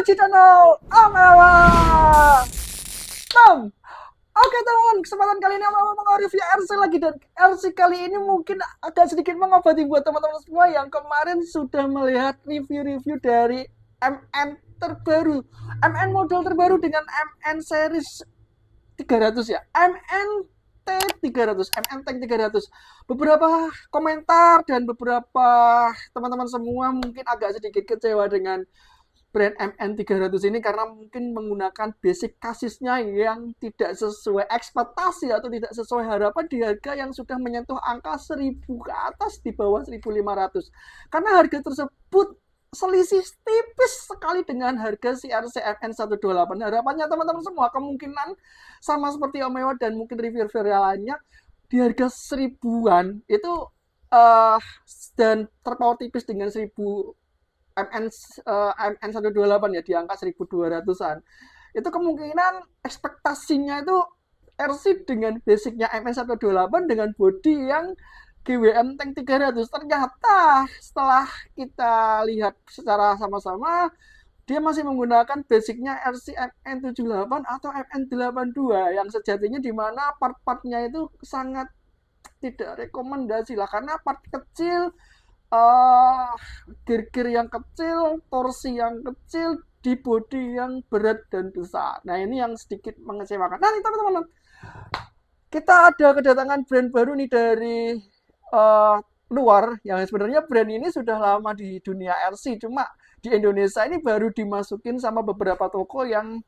di channel Amewa. Oke teman-teman, kesempatan kali ini Amewa mau review RC lagi, dan RC kali ini mungkin agak sedikit mengobati buat teman-teman semua yang kemarin sudah melihat review-review dari MN terbaru, MN model terbaru dengan MN series 300 ya, MN Tank 300. Beberapa komentar dan beberapa teman-teman semua mungkin agak sedikit kecewa dengan brand MN 300 ini karena mungkin menggunakan basic kasisnya yang tidak sesuai ekspektasi atau tidak sesuai harapan di harga yang sudah menyentuh angka 1000 ke atas, di bawah 1500. Karena harga tersebut selisih tipis sekali dengan harga CRC MN 128. Harapannya teman-teman semua kemungkinan sama seperti Omewa dan mungkin review-review lainnya di harga 1000-an itu dan terpaut tipis dengan 1000 MN 128 ya, di angka 1200-an. Itu kemungkinan ekspektasinya itu RC dengan basicnya MN 128 dengan body yang GWM Tank 300. Ternyata setelah kita lihat secara sama-sama, dia masih menggunakan basicnya RC MN78 atau MN82 yang sejatinya di mana part-partnya itu sangat tidak rekomendasi lah, karena part kecil, gear-gear yang kecil, torsi yang kecil, di body yang berat dan besar. Nah ini yang sedikit mengecewakan. Nah ini teman-teman, kita ada kedatangan brand baru nih dari luar, yang sebenarnya brand ini sudah lama di dunia RC, cuma di Indonesia ini baru dimasukin sama beberapa toko yang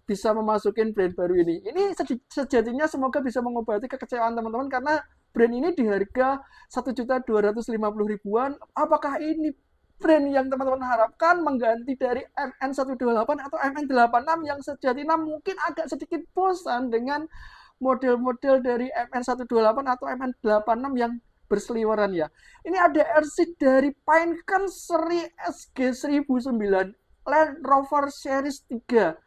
bisa memasukin brand baru ini. Ini sejatinya semoga bisa mengobati kekecewaan teman-teman, karena brand ini di harga 1.250.000-an. Apakah ini brand yang teman-teman harapkan mengganti dari MN128 atau MN86 yang sejatinya mungkin agak sedikit bosan dengan model-model dari MN128 atau MN86 yang berseliweran ya. Ini ada RC dari Pinecone seri SG1009 Land Rover Series 3.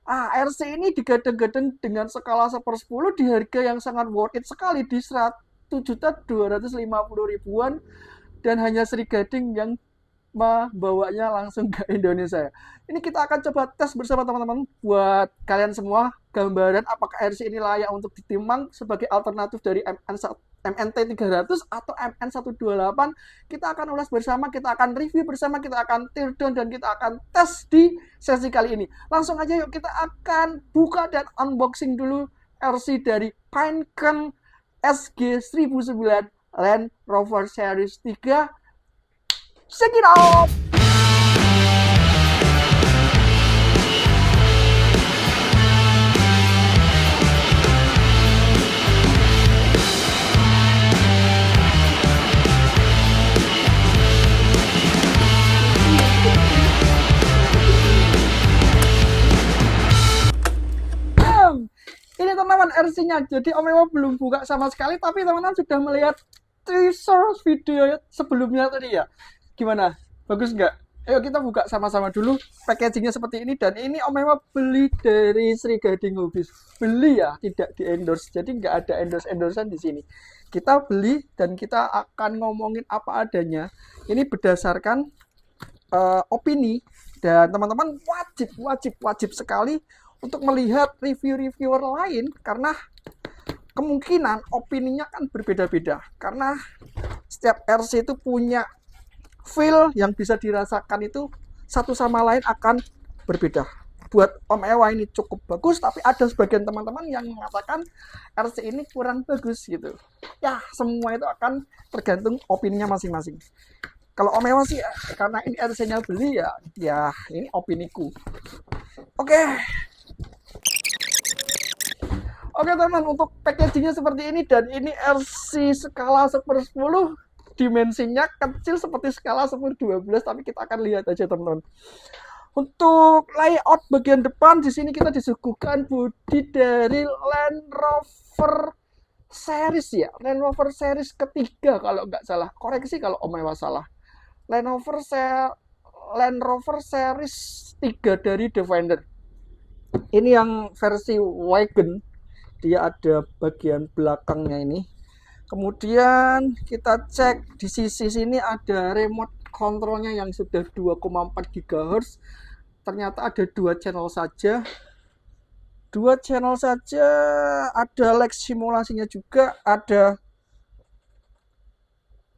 RC ini digadang-gadang dengan skala 1/10 di harga yang sangat worth it sekali, di 1.250.000-an, dan hanya Sri Gading yang membawanya langsung ke Indonesia. Ini kita akan coba tes bersama teman-teman buat kalian semua gambaran apakah RC ini layak untuk ditimbang sebagai alternatif dari MNT 300 atau MN128. Kita akan ulas bersama, kita akan review bersama, kita akan tear down, dan kita akan tes di sesi kali ini. Langsung aja yuk, kita akan buka dan unboxing dulu RC dari Pinecone SG1009 Land Rover Series 3. Check it out! Ini teman-teman RC-nya. Jadi Omewa belum buka sama sekali, tapi teman-teman sudah melihat teaser video sebelumnya tadi ya. Gimana? Bagus nggak? Ayo kita buka sama-sama dulu. Packagingnya seperti ini, dan ini Omewa beli dari Sri Gading Hobbies. Beli ya, tidak di endorse. Jadi nggak ada endorse-endorsean di sini. Kita beli dan kita akan ngomongin apa adanya. Ini berdasarkan opini, dan teman-teman wajib sekali untuk melihat review-reviewer lain, karena kemungkinan opininya kan berbeda-beda, karena setiap RC itu punya feel yang bisa dirasakan itu satu sama lain akan berbeda. Buat Omewa ini cukup bagus, tapi ada sebagian teman-teman yang mengatakan RC ini kurang bagus gitu. Ya, semua itu akan tergantung opininya masing-masing. Kalau Omewa sih, karena ini RC-nya beli ya ini opiniku. Oke, teman, untuk packagingnya seperti ini, dan ini RC skala 1/10, dimensinya kecil seperti skala 10/12, tapi kita akan lihat aja teman-teman. Untuk layout bagian depan, di sini kita disuguhkan bodi dari Land Rover Series ya, Land Rover Series ketiga kalau nggak salah. Koreksi kalau Omewa salah. Land Rover Series 3 dari Defender. Ini yang versi wagon. Dia ada bagian belakangnya ini. Kemudian kita cek di sisi sini ada remote kontrolnya yang sudah 2,4 GHz. Ternyata ada 2 channel saja. 2 channel saja, ada lag simulasinya juga, ada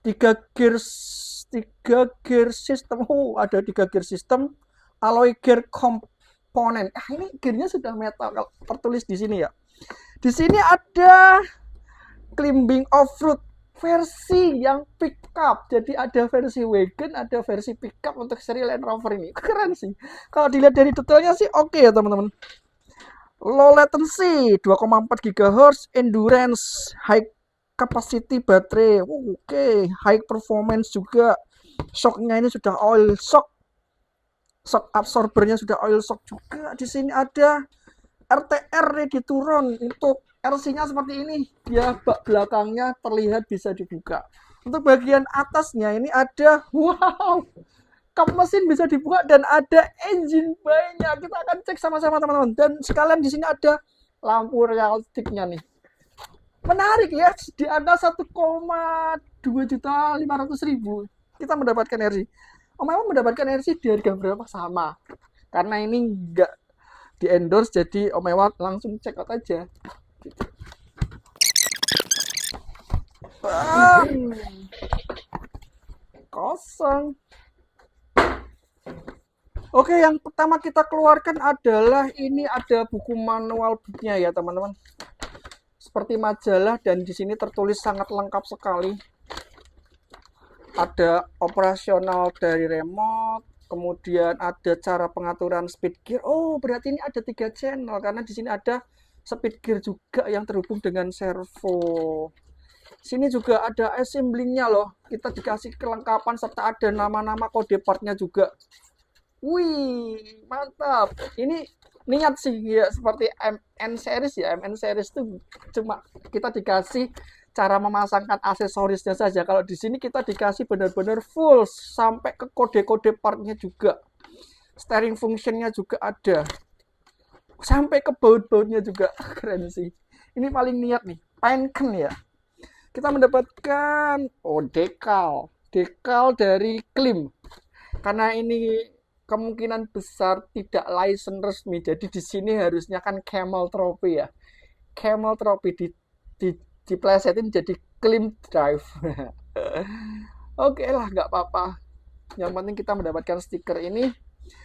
3 gear system. Ada 3 gear system, alloy gear komponen. Ini gearnya sudah metal kalau tertulis di sini ya. Di sini ada climbing off-road versi yang pickup. Jadi ada versi wagon, ada versi pickup untuk seri Land Rover ini. Keren sih. Kalau dilihat dari detailnya sih oke ya teman-teman. Low latency 2,4 GHz, endurance, high capacity baterai. Oke, high performance juga. Shocknya ini sudah oil shock. Shock absorbernya sudah oil shock juga. Di sini ada RTR ready to run. Untuk RC-nya seperti ini. Dia bak belakangnya terlihat bisa dibuka. Untuk bagian atasnya ini ada kap mesin bisa dibuka dan ada engine bay-nya. Kita akan cek sama-sama teman-teman. Dan sekalian di sini ada lampu real stick-nya nih. Menarik ya, di atas 1,2.500.000 kita mendapatkan RC. Memang mendapatkan RC di harga berapa? Sama. Karena ini enggak di endorse, jadi Om Ewa langsung check out aja. Kosong. Oke, yang pertama kita keluarkan adalah ini ada buku manual booknya ya teman-teman. Seperti majalah dan di sini tertulis sangat lengkap sekali. Ada operasional dari remote, kemudian ada cara pengaturan speed gear. Oh, berarti ini ada 3 channel karena di sini ada speed gear juga yang terhubung dengan servo. Sini juga ada assembly-nya loh. Kita dikasih kelengkapan serta ada nama-nama kode partnya juga. Wih, mantap. Ini niat sih ya seperti MN series ya. MN series itu cuma kita dikasih cara memasangkan aksesorisnya saja. Kalau di sini kita dikasih benar-benar full sampai ke kode-kode partnya juga. Steering functionnya juga ada. Sampai ke baut-bautnya juga. Keren sih. Ini paling niat nih. Pinken ya. Kita mendapatkan dekal dari Klim. Karena ini kemungkinan besar tidak license resmi. Jadi di sini harusnya kan Camel Trophy ya. Camel Trophy diplesetin jadi Klim Drive. Oke lah, nggak apa-apa. Yang penting kita mendapatkan stiker ini.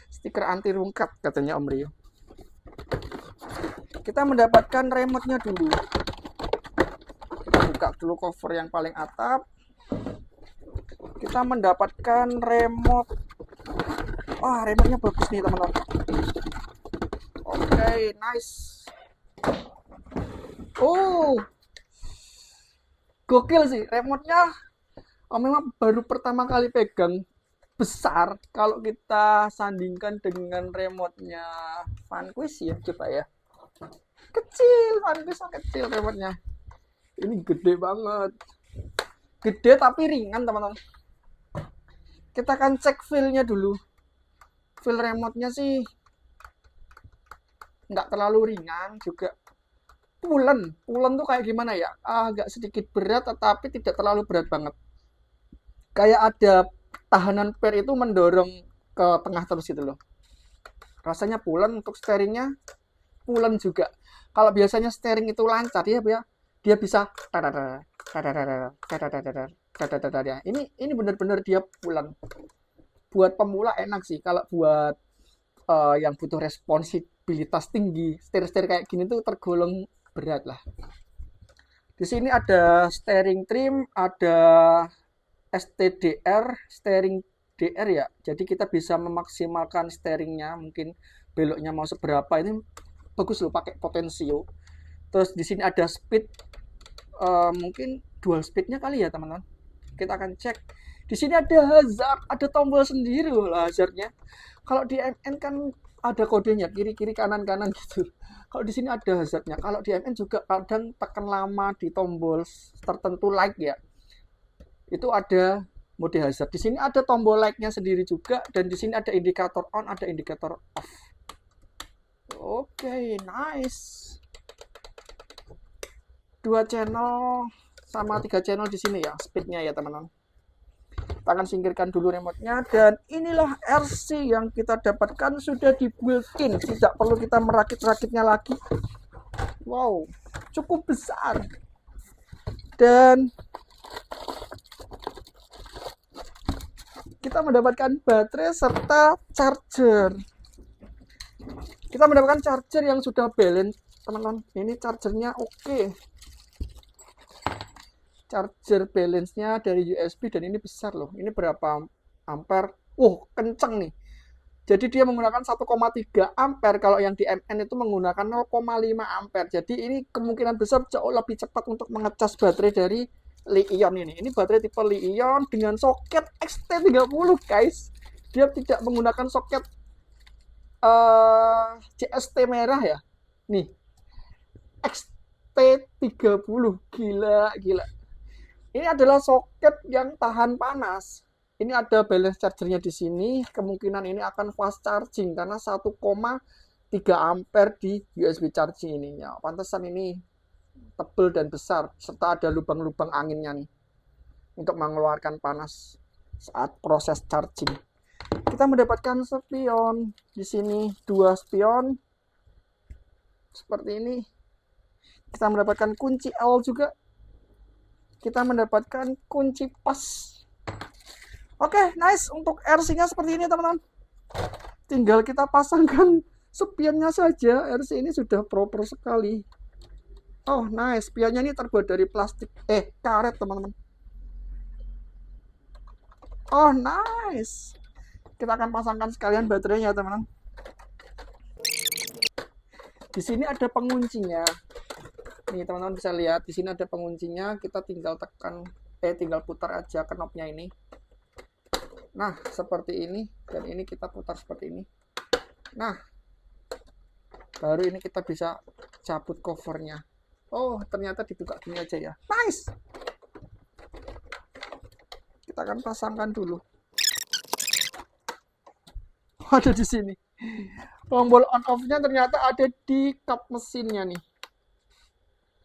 Stiker anti rungkat katanya Om Rio. Kita mendapatkan remote-nya dulu. Kita buka dulu cover yang paling atap. Kita mendapatkan remote. Wah, remote-nya bagus nih teman-teman. Oke, nice. Oh, gokil sih remote-nya. Memang baru pertama kali pegang besar. Kalau kita sandingkan dengan remote-nya Vanquish ya, coba ya. Kecil, Vanquish kecil remote-nya. Ini gede banget. Gede tapi ringan teman-teman. Kita akan cek feel-nya dulu. Feel remote-nya sih nggak terlalu ringan juga. Pulen tuh kayak gimana ya? Agak sedikit berat tetapi tidak terlalu berat banget. Kayak ada tahanan per itu mendorong ke tengah terus gitu loh. Rasanya pulen. Untuk steeringnya pulen juga. Kalau biasanya steering itu lancar ya, dia bisa ini benar-benar dia pulen. Buat pemula enak sih. Kalau buat yang butuh responsibilitas tinggi, setir kayak gini tuh tergolong berat lah. Di sini ada steering trim, ada STDR, steering DR ya. Jadi kita bisa memaksimalkan steeringnya, mungkin beloknya mau seberapa. Ini bagus loh pakai potensio. Terus di sini ada speed, mungkin dual speednya kali ya teman-teman. Kita akan cek. Di sini ada hazard, ada tombol sendiri loh hazardnya. Kalau di MN kan ada kodenya kiri-kiri kanan-kanan gitu. Kalau di sini ada hazardnya. Kalau di MN juga kadang tekan lama di tombol tertentu like ya. Itu ada mode hazard. Di sini ada tombol like-nya sendiri juga dan di sini ada indikator on, ada indikator off. Oke, nice. 2 channel sama 3 channel di sini ya, speednya ya teman-teman. Kita akan singkirkan dulu remote-nya, dan inilah RC yang kita dapatkan sudah di built-in, tidak perlu kita merakit-rakitnya lagi. Wow, cukup besar. Dan kita mendapatkan baterai serta charger. Kita mendapatkan charger yang sudah balance, teman-teman. Ini chargernya oke. Charger balance-nya dari USB, dan ini besar loh. Ini berapa ampere? Kenceng nih. Jadi dia menggunakan 1,3 ampere. Kalau yang di MN itu menggunakan 0,5 ampere. Jadi ini kemungkinan besar jauh lebih cepat untuk mengecas baterai dari Li-ion ini. Ini baterai tipe Li-ion dengan soket XT30, guys. Dia tidak menggunakan soket CST merah ya. Nih. XT30. Gila. Ini adalah soket yang tahan panas. Ini ada balance chargernya di sini. Kemungkinan ini akan fast charging karena 1,3 ampere di USB charging ininya. Pantesan ini tebal dan besar, serta ada lubang-lubang anginnya nih untuk mengeluarkan panas saat proses charging. Kita mendapatkan spion di sini, 2 spion seperti ini. Kita mendapatkan kunci L juga. Kita mendapatkan kunci pas. Oke, nice. Untuk RC-nya seperti ini, teman-teman. Tinggal kita pasangkan spionnya saja. RC ini sudah proper sekali. Oh, nice. Spionnya ini terbuat dari plastik. Karet, teman-teman. Oh, nice. Kita akan pasangkan sekalian baterainya, teman-teman. Di sini ada penguncinya. Nih, teman-teman bisa lihat. Di sini ada penguncinya. Kita tinggal tinggal putar aja knopnya ini. Nah, seperti ini. Dan ini kita putar seperti ini. Nah, baru ini kita bisa cabut covernya. Oh, ternyata dibuka gini aja ya. Nice. Kita akan pasangkan dulu. Ada di sini. Tombol on off-nya ternyata ada di kap mesinnya nih.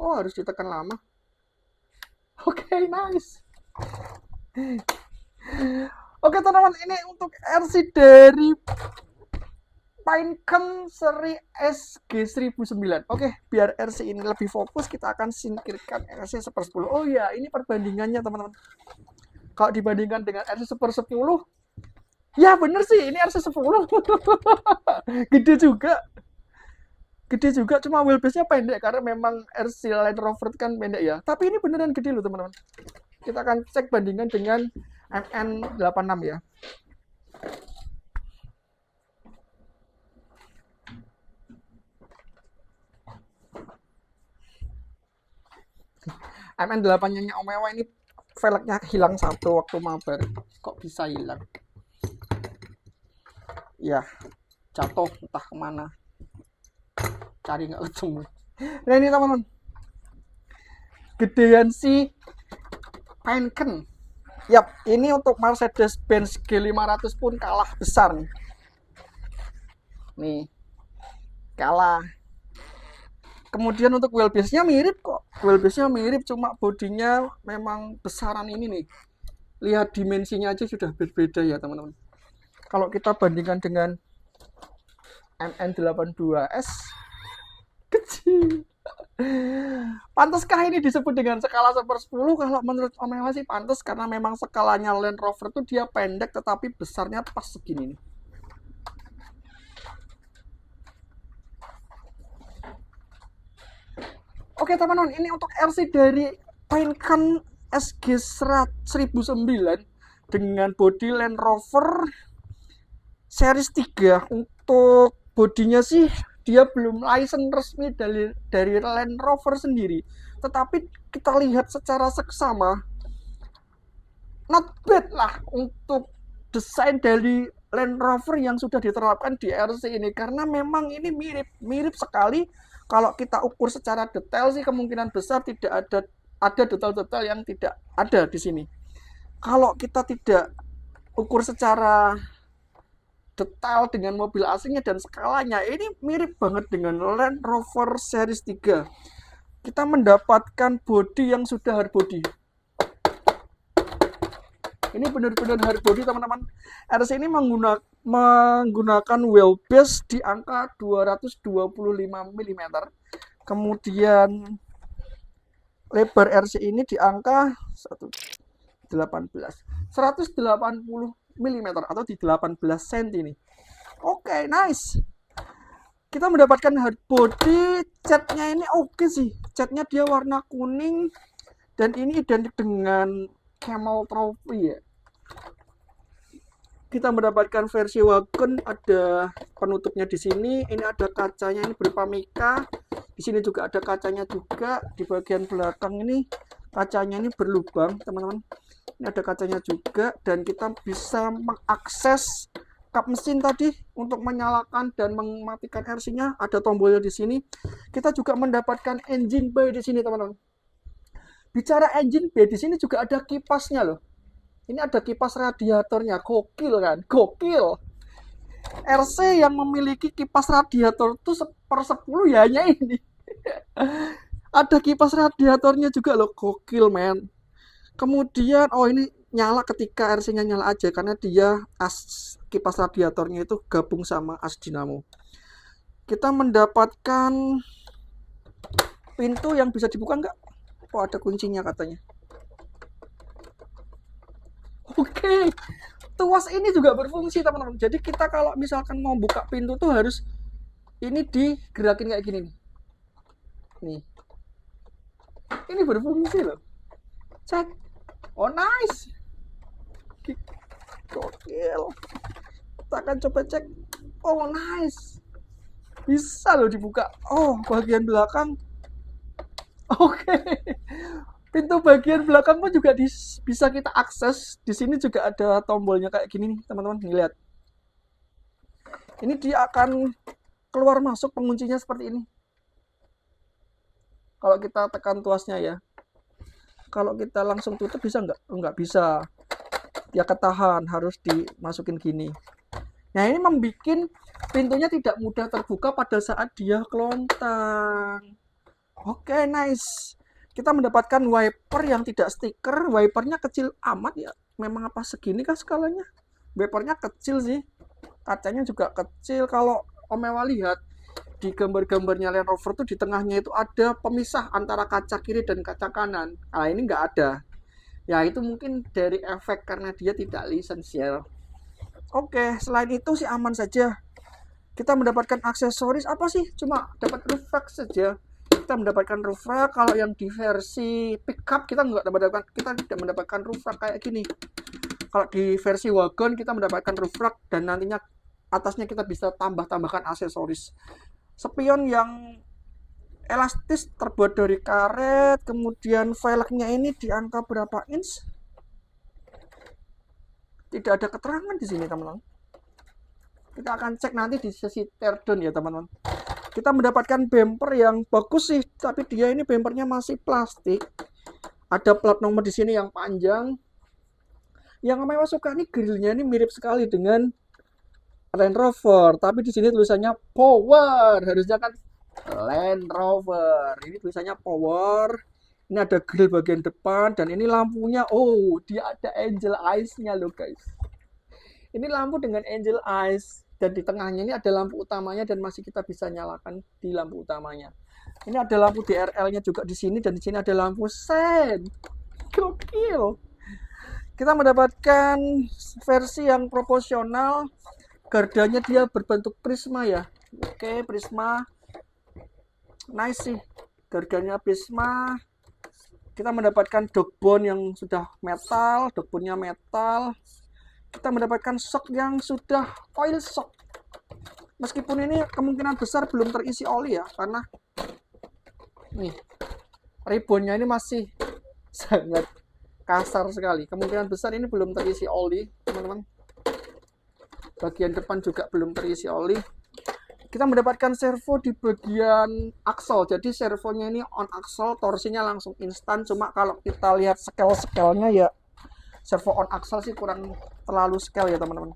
Oh, harus ditekan lama. Oke, nice. Oke, teman-teman, ini untuk RC dari Pinecone seri SG1009. Oke, biar RC ini lebih fokus, kita akan singkirkan RC 1/10. Oh ya, ini perbandingannya, teman-teman. Kalau dibandingkan dengan RC 1/10, ya bener sih, ini RC 10. Gede juga, cuma wheelbase-nya pendek karena memang RC Land Rover kan pendek ya. Tapi ini beneran gede loh, teman-teman. Kita akan cek bandingan dengan MN86 ya. MN8-nya Om Ewa ini velgnya hilang satu waktu mabar. Kok bisa hilang? Ya, jatuh entah kemana. Cari nggak ketemu. Nah, ini teman-teman, gedean si Pinecone. Yap, ini untuk Mercedes-Benz G500 pun kalah besar nih. Nih, kalah. Kemudian untuk wheelbase-nya mirip kok. Wheelbase-nya mirip, cuma bodinya memang besaran ini nih. Lihat dimensinya aja sudah berbeda ya, teman-teman. Kalau kita bandingkan dengan MN82S, kecil. Pantaskah ini disebut dengan skala 1/10? Kalau menurut Om Ewa sih pantas, karena memang skalanya Land Rover tuh dia pendek tetapi besarnya pas segini nih. Oke, teman-teman, ini untuk RC dari Pinecone SG1009 dengan body Land Rover series 3. Untuk bodinya sih dia belum license resmi dari Land Rover sendiri, tetapi kita lihat secara seksama not bad lah untuk desain dari Land Rover yang sudah diterapkan di RC ini, karena memang ini mirip sekali. Kalau kita ukur secara detail sih kemungkinan besar tidak ada detail-detail yang tidak ada di sini. Kalau kita tidak ukur secara detail dengan mobil aslinya dan skalanya, ini mirip banget dengan Land Rover Series 3. Kita mendapatkan bodi yang sudah hard body. Ini benar-benar hard body teman-teman. RC ini menggunakan wheelbase di angka 225 mm. Kemudian lebar RC ini di angka 180 mm atau di 18 cm ini. Oke, nice. Kita mendapatkan hard body, catnya ini oke sih. Catnya dia warna kuning dan ini identik dengan Camel Trophy ya. Kita mendapatkan versi wagon, ada penutupnya di sini. Ini ada kacanya, ini berupa mica. Di sini juga ada kacanya juga. Di bagian belakang ini kacanya ini berlubang, teman-teman. Ini ada kacanya juga dan kita bisa mengakses kap mesin tadi untuk menyalakan dan mematikan RC-nya. Ada tombolnya di sini. Kita juga mendapatkan engine bay di sini, teman-teman. Bicara engine bay, di sini juga ada kipasnya loh. Ini ada kipas radiatornya, gokil kan? Gokil. RC yang memiliki kipas radiator itu 1/10 ya hanya ini. Ada kipas radiatornya juga loh, gokil men. Kemudian, oh ini nyala ketika RC-nya nyala aja karena dia as kipas radiatornya itu gabung sama as dinamo. Kita mendapatkan pintu yang bisa dibuka nggak? Oh ada kuncinya katanya. Oke, tuas ini juga berfungsi teman-teman. Jadi kita kalau misalkan mau buka pintu tuh harus ini digerakin kayak gini nih. Nih, ini berfungsi loh. Cek. Oh nice. Gokil. Kita akan coba cek. Oh nice. Bisa loh dibuka. Oh bagian belakang. Oke. Pintu bagian belakang pun juga bisa kita akses. Di sini juga ada tombolnya kayak gini nih teman-teman. Nih lihat. Ini dia akan keluar masuk penguncinya seperti ini. Kalau kita tekan tuasnya ya. Kalau kita langsung tutup bisa nggak? Nggak bisa. Dia ketahan, harus dimasukin gini. Nah ini membuat pintunya tidak mudah terbuka pada saat dia kelontang. Oke, nice. Kita mendapatkan wiper yang tidak stiker. Wipernya kecil amat ya. Memang apa segini kah skalanya? Wipernya kecil sih. Kacanya juga kecil. Kalau Om Ewa lihat di gambar-gambarnya Land Rover tuh di tengahnya itu ada pemisah antara kaca kiri dan kaca kanan. Nah ini nggak ada. Ya itu mungkin dari efek karena dia tidak lisensial. Oke, selain itu sih aman saja. Kita mendapatkan aksesoris apa sih? Cuma dapat roof rack saja. Kita mendapatkan roof rack. Kalau yang di versi pickup kita tidak mendapatkan roof rack kayak gini. Kalau di versi wagon kita mendapatkan roof rack dan nantinya atasnya kita bisa tambahkan aksesoris. Spion yang elastis terbuat dari karet, kemudian velgnya ini di angka berapa inch? Tidak ada keterangan di sini teman-teman. Kita akan cek nanti di sesi teardown ya teman-teman. Kita mendapatkan bumper yang bagus sih, tapi dia ini bumpernya masih plastik. Ada plat nomor di sini yang panjang. Yang Om suka nih grillnya ini mirip sekali dengan Land Rover, tapi di sini tulisannya Power. Harusnya kan Land Rover. Ini tulisannya Power. Ini ada grill bagian depan dan ini lampunya. Oh, dia ada angel eyes-nya loh guys. Ini lampu dengan angel eyes dan di tengahnya ini ada lampu utamanya dan masih kita bisa nyalakan di lampu utamanya. Ini ada lampu DRL-nya juga di sini dan di sini ada lampu sen. Gokil. Kita mendapatkan versi yang proporsional. Gardanya dia berbentuk prisma ya. Oke, prisma. Nice sih. Gardanya prisma. Kita mendapatkan dogbone yang sudah metal, dogbone-nya metal. Kita mendapatkan shock yang sudah oil shock. Meskipun ini kemungkinan besar belum terisi oli ya, karena nih ribbonnya ini masih sangat kasar sekali. Kemungkinan besar ini belum terisi oli, teman-teman. Bagian depan juga belum terisi oli. Kita mendapatkan servo di bagian aksel. Jadi servonya ini on aksel, torsinya langsung instan. Cuma kalau kita lihat scale-scale-nya ya servo on aksel sih kurang terlalu scale ya teman-teman.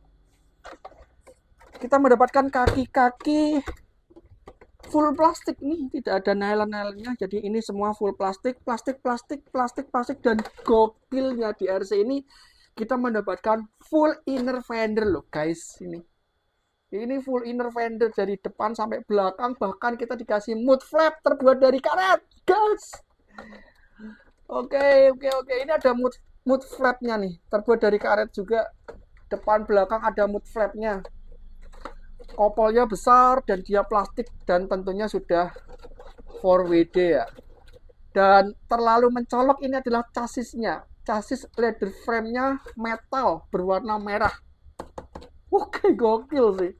Kita mendapatkan kaki-kaki full plastik nih, tidak ada nylon-nylonnya. Jadi ini semua full plastik dan gokilnya di RC ini kita mendapatkan full inner fender loh guys. Ini full inner fender dari depan sampai belakang, bahkan kita dikasih mud flap terbuat dari karet guys. Oke. Ini ada mud flapnya nih, terbuat dari karet juga. Depan belakang ada mud flapnya. Kopolnya besar dan dia plastik dan tentunya sudah 4WD ya. Dan terlalu mencolok ini adalah chassisnya. Chassis leather frame-nya metal berwarna merah. Oke, gokil sih.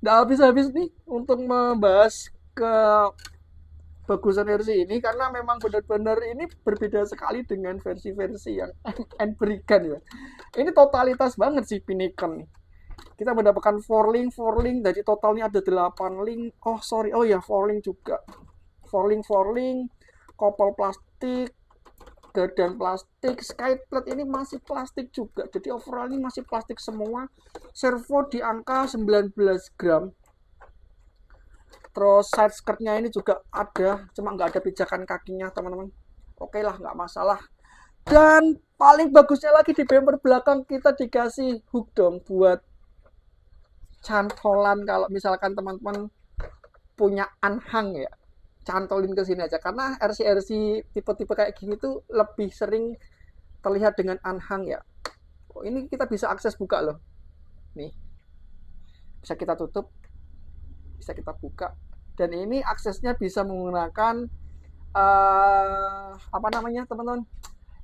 Nggak habis-habis nih untuk membahas kebagusan versi ini, karena memang benar-benar ini berbeda sekali dengan versi-versi yang MN berikan ya. Ini totalitas banget sih Pinnacle nih. Kita mendapatkan 4 link, jadi totalnya ada 8 link. Oh ya 4 link juga. 4 link, kopel plastik, gardan plastik, skyplate ini masih plastik juga. Jadi overall ini masih plastik semua. Servo di angka 19 gram. Terus side skirtnya ini juga ada, cuma nggak ada pijakan kakinya teman-teman. Oke lah, nggak masalah. Dan paling bagusnya lagi di bumper belakang kita dikasih hook dong buat cantolan kalau misalkan teman-teman punya anhang ya. Cantolin ke sini aja, karena RC tipe-tipe kayak gini tuh lebih sering terlihat dengan anhang ya. Oh, ini kita bisa akses buka loh. Nih. Bisa kita tutup. Bisa kita buka. Dan ini aksesnya bisa menggunakan apa namanya, teman-teman?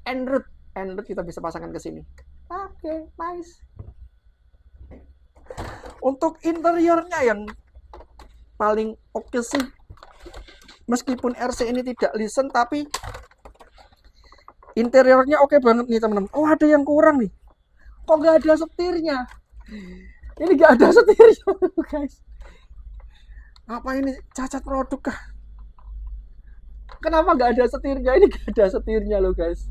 Android kita bisa pasangkan ke sini. Oke, nice. Untuk interiornya yang paling oke sih, meskipun RC ini tidak listen, tapi interiornya oke banget nih teman-teman. Oh, ada yang kurang nih. Kok nggak ada setirnya? Ini nggak ada setirnya guys. Apa ini cacat produk kah? Kenapa nggak ada setirnya? Ini nggak ada setirnya loh guys.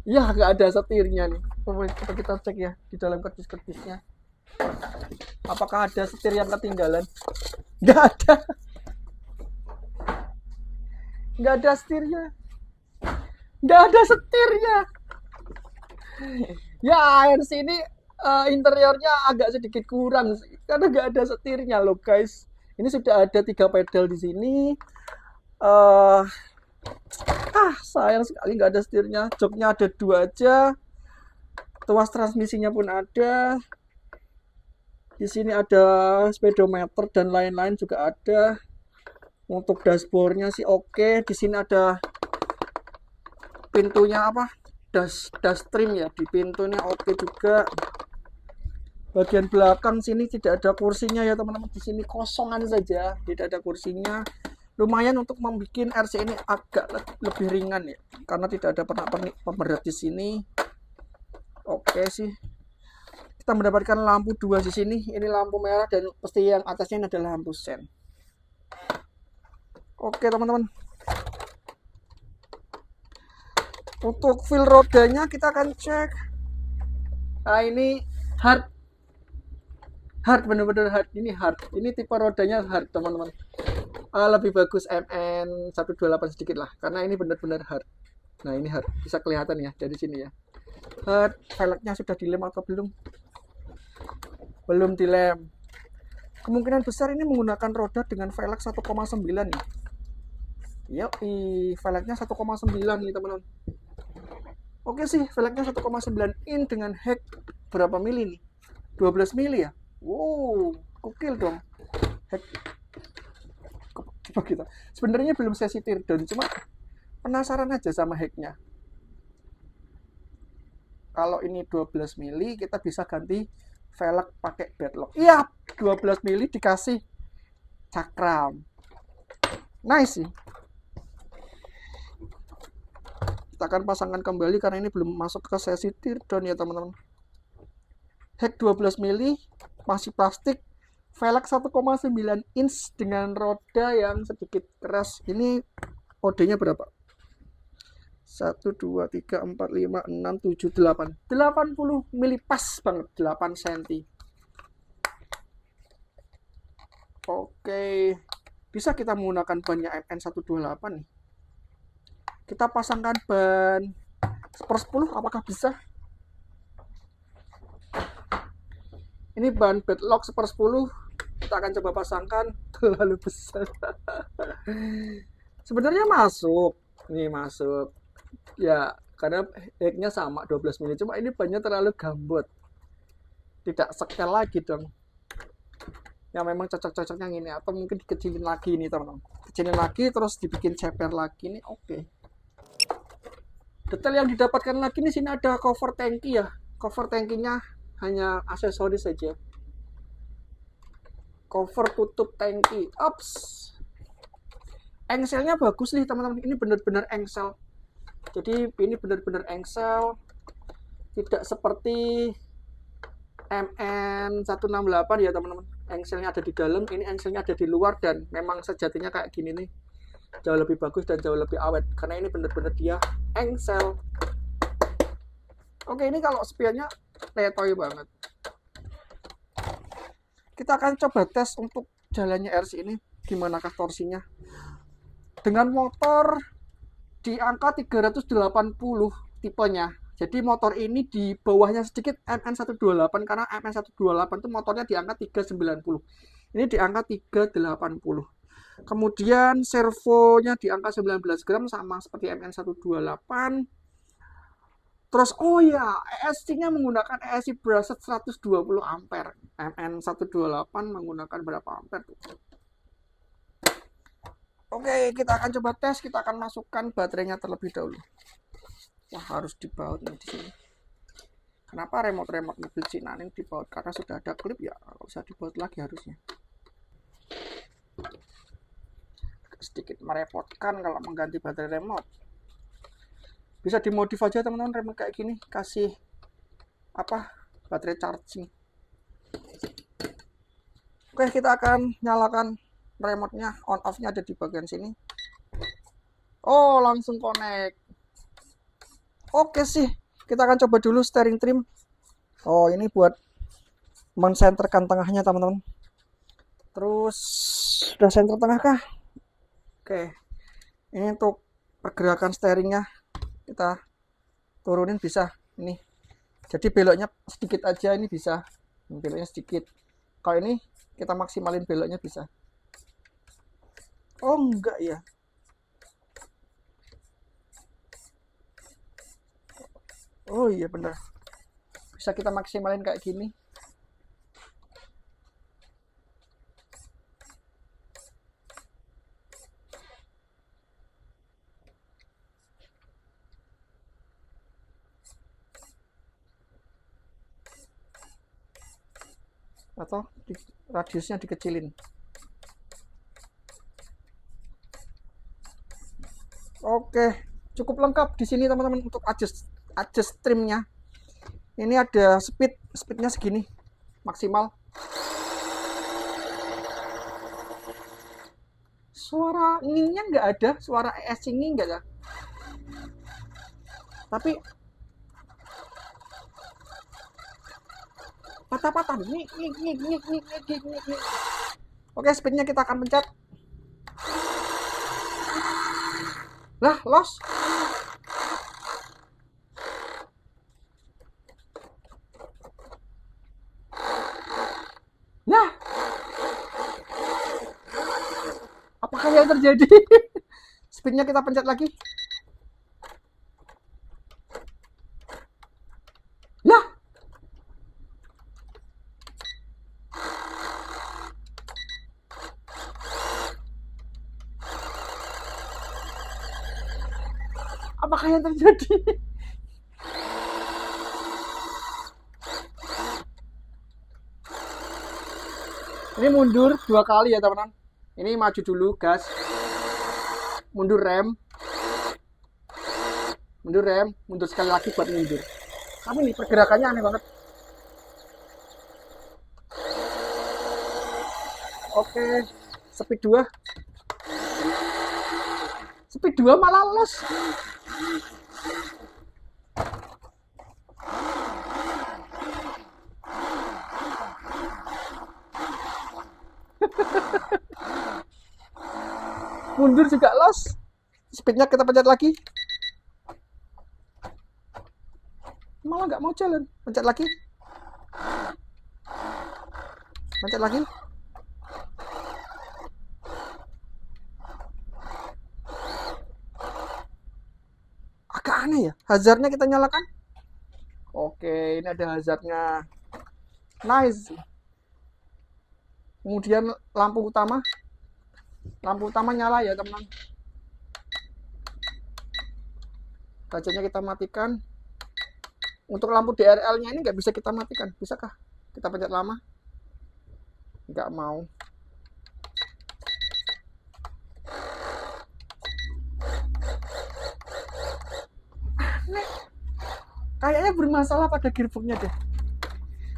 Ya, nggak ada setirnya nih. Coba kita cek ya di dalam kertas-kertasnya. Apakah ada setir yang ketinggalan? Nggak ada. Nggak ada setirnya. Nggak ada setirnya. Ya, RC ini interiornya agak sedikit kurang sih, karena nggak ada setirnya loh guys. Ini sudah ada 3 pedal di sini. Sayang sekali nggak ada setirnya. Joknya ada 2 aja. Tuas transmisinya pun ada. Di sini ada speedometer dan lain-lain juga ada. Untuk dashboardnya sih oke. Di sini ada pintunya apa? Dash trim ya. Di pintunya oke juga. Bagian belakang sini tidak ada kursinya ya teman-teman. Di sini kosongan saja, tidak ada kursinya. Lumayan untuk membuat RC ini agak lebih ringan ya, karena tidak ada pernak-pernik pemberat di sini. Oke sih. Kita mendapatkan lampu 2 di sini. Ini lampu merah dan pasti yang atasnya ini adalah lampu sen. Oke teman-teman. Untuk feel rodanya kita akan cek. Nah, ini hard, bener-bener hard. Ini hard. Ini tipe rodanya hard teman-teman. Lebih bagus MN 128 sedikit lah, karena ini benar-benar hard. Nah, ini hard, bisa kelihatan ya dari sini ya. Hard. Velgnya sudah dilem atau belum? Belum dilem. Kemungkinan besar ini menggunakan roda dengan velg 1,9 nih. Yoi, velgnya 1,9 nih teman-teman. Oke sih, velgnya 1,9 in dengan heck berapa mili nih? 12 mili ya? Wow, gokil dong. Heck. Coba kita. Sebenarnya belum saya setir dan cuma penasaran aja sama hecknya. Kalau ini 12 mili, kita bisa ganti velg pakai bedlock. Iya, 12 mili dikasih cakram. Nice sih. Kita akan pasangkan kembali karena ini belum masuk ke sesi teardown ya teman-teman. Heck 12 mili, masih plastik, velg 1,9 inch dengan roda yang sedikit keras. Ini OD-nya berapa? 1, 2, 3, 4, 5, 6, 7, 8. 80 mili pas banget, 8 cm. Oke, bisa kita menggunakan bannya MN128 nih. Kita pasangkan ban 10, apakah bisa? Ini ban bedlock 1/10. Kita akan coba pasangkan. Terlalu besar. Sebenarnya masuk. Nih masuk. Ya, karena headnya sama 12 mili. Cuma ini bannya terlalu gambut. Tidak sekel lagi dong. Ya memang cocok-cocoknya gini. Atau mungkin dikecilin lagi nih teman-teman. Kecilin lagi terus dibikin ceper lagi nih. Oke. Detail yang didapatkan lagi di sini ada cover tangki ya. Cover tangkinya hanya aksesoris saja. Cover tutup tangki. Ops. Engselnya bagus nih teman-teman. Ini benar-benar engsel. Jadi ini benar-benar engsel. Tidak seperti MN168 ya teman-teman. Engselnya ada di dalam, ini engselnya ada di luar, dan memang sejatinya kayak gini nih. Jauh lebih bagus dan jauh lebih awet. Karena ini benar-benar dia engsel. Oke, ini kalau spionnya letoy banget. Kita akan coba tes untuk jalannya RC ini, gimanakah torsinya. Dengan motor di angka 380 tipenya. Jadi motor ini di bawahnya sedikit MN128, karena MN128 itu motornya di angka 390. Ini di angka 380. Kemudian servonya di angka 19 gram sama seperti MN128. Terus oh ya, ESC-nya menggunakan ESC Brasset 120 ampere. MN128 menggunakan berapa ampere tuh? Oke, kita akan coba tes. Kita akan masukkan baterainya terlebih dahulu. Wah, harus dibaut nih di sini. Kenapa remote mobil Cina ini dibaut? Karena sudah ada klip ya, nggak usah dibaut lagi harusnya. Sedikit merepotkan kalau mengganti baterai remote. Bisa dimodif aja teman-teman, remote kayak gini, kasih apa? Baterai charging. Oke, kita akan nyalakan remote-nya. On off-nya ada di bagian sini. Oh, langsung connect. Oke sih, kita akan coba dulu steering trim. Oh, ini buat mensenterkan tengahnya teman-teman. Terus sudah center tengah kah? Oke, ini untuk pergerakan steeringnya kita turunin bisa ini. Jadi beloknya sedikit aja ini bisa. Beloknya sedikit. Kalau ini kita maksimalin beloknya bisa. Oh enggak ya. Oh iya bener. Bisa kita maksimalin kayak gini. Atau radiusnya dikecilin. Oke, cukup lengkap di sini teman-teman untuk adjust trimnya. Ini ada speednya segini maksimal. Suara ngingnya nggak ada, suara ESC nging nggak ada. Tapi patah-patah nih. Oke, speednya kita akan pencet. Lah, los. Nah, apakah yang terjadi? Speednya kita pencet lagi. Lah, apakah yang terjadi? Ini mundur 2 kali ya teman-teman. Ini maju dulu, gas. Mundur rem. Mundur rem, mundur sekali lagi buat mundur. Tapi nih pergerakannya aneh banget. Oke, speed 2. Speed 2 malah los. Mundur juga los. Speednya kita pencet lagi. Malah nggak mau jalan. Pencet lagi. Pencet lagi. Agak aneh ya. Hazardnya kita nyalakan. Oke, ini ada hazardnya. Nice. Kemudian lampu utama. Lampu utama nyala ya teman-teman. Kacanya kita matikan. Untuk lampu DRL-nya ini nggak bisa kita matikan. Bisakah? Kita pencet lama. Nggak mau. Kayaknya bermasalah pada gearboxnya deh.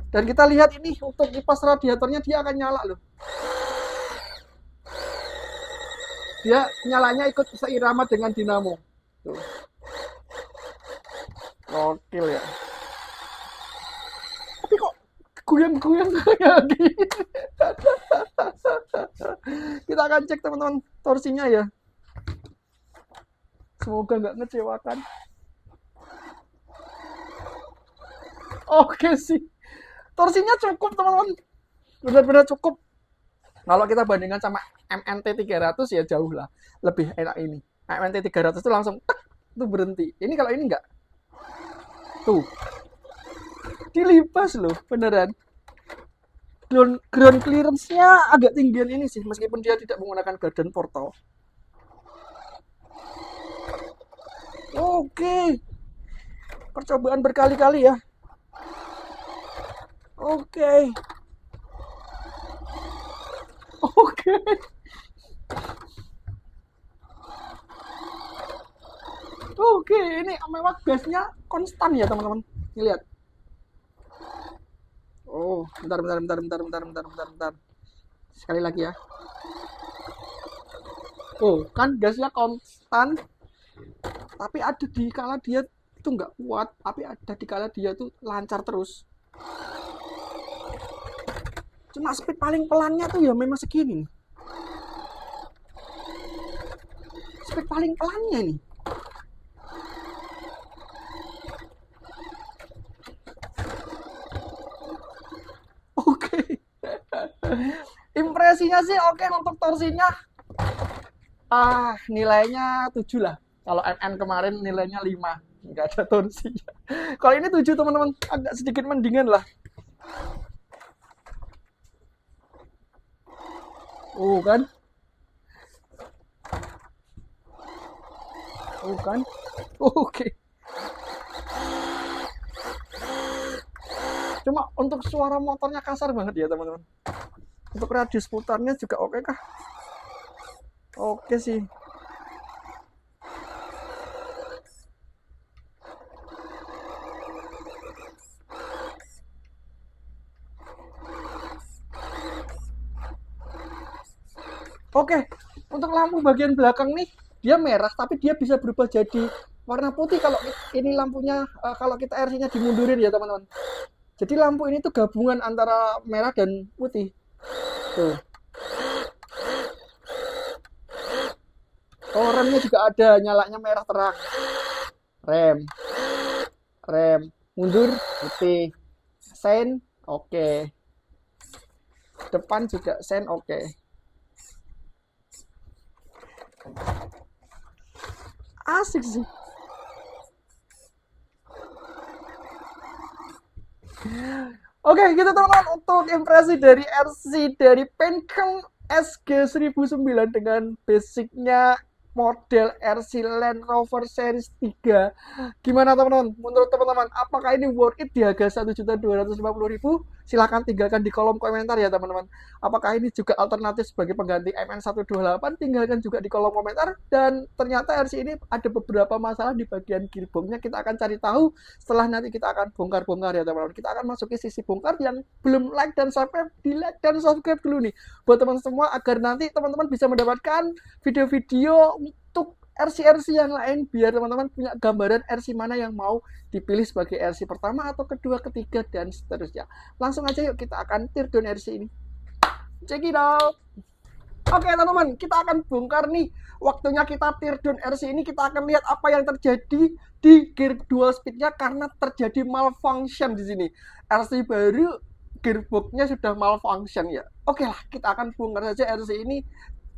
Dan kita lihat ini untuk kipas radiatornya dia akan nyala loh. Dia nyalanya ikut seirama dengan dinamo. Tuh. Gokil ya. Tapi kok goyang-goyang kayak gini. Kita akan cek teman-teman torsinya ya. Semoga nggak ngecewakan. Oke sih. Torsinya cukup teman-teman. Benar-benar cukup. Kalau kita bandingkan sama MNT 300 ya jauh lah. Lebih enak ini. MNT 300 itu langsung tek, itu berhenti. Ini kalau ini enggak. Tuh. Dilibas loh, beneran. Ground clearance-nya agak tinggian ini sih, meskipun dia tidak menggunakan garden portal. Oke. Percobaan berkali-kali ya. Oke. Oke. Oke, ini mewah gasnya konstan ya teman-teman. Ini lihat. Oh, bentar. Sekali lagi ya. Oh, kan gasnya konstan. Tapi ada di kala dia itu nggak kuat, tapi ada di kala dia tuh lancar terus. Cuma speed paling pelannya tuh ya memang segini. Speed paling pelannya nih. Oke. Impresinya sih oke untuk torsinya. Nilainya 7 lah. Kalau MN kemarin nilainya 5. Nggak ada torsinya. Kalau ini 7 teman-teman. Agak sedikit mendingan lah. Oh kan? Oh kan? Oke. Cuma untuk suara motornya kasar banget ya teman-teman. Untuk radius putarnya juga oke kah? Oke sih. Oke, untuk lampu bagian belakang nih, dia merah, tapi dia bisa berubah jadi warna putih kalau ini lampunya, kalau kita RC-nya dimundurin ya teman-teman. Jadi lampu ini tuh gabungan antara merah dan putih. Tuh. Oh, remnya juga ada, nyalanya merah terang. Rem, mundur, putih. Sen, oke. Depan juga sen, oke. Asik sih. Oke, gitu teman-teman untuk impresi dari RC dari Pencom SG1009 dengan basicnya model RC Land Rover Series 3. Gimana teman-teman? Menurut teman-teman, apakah ini worth it di harga 1.250.000? Silahkan tinggalkan di kolom komentar ya teman-teman. Apakah ini juga alternatif sebagai pengganti MN128? Tinggalkan juga di kolom komentar. Dan ternyata RC ini ada beberapa masalah di bagian gearboxnya. Kita akan cari tahu setelah nanti kita akan bongkar-bongkar ya teman-teman. Kita akan masuki sisi bongkar. Yang belum like dan subscribe, di like dan subscribe dulu nih buat teman-teman semua, agar nanti teman-teman bisa mendapatkan video-video untuk RC-RC yang lain, biar teman-teman punya gambaran RC mana yang mau dipilih sebagai RC pertama atau kedua, ketiga, dan seterusnya. Langsung aja yuk kita akan tear down RC ini. Check it out. Oke teman-teman, kita akan bongkar nih. Waktunya kita tear down RC ini, kita akan lihat apa yang terjadi di gear dual speednya karena terjadi malfunction di sini. RC baru gearboxnya sudah malfunction ya. Oke lah, kita akan bongkar saja RC ini.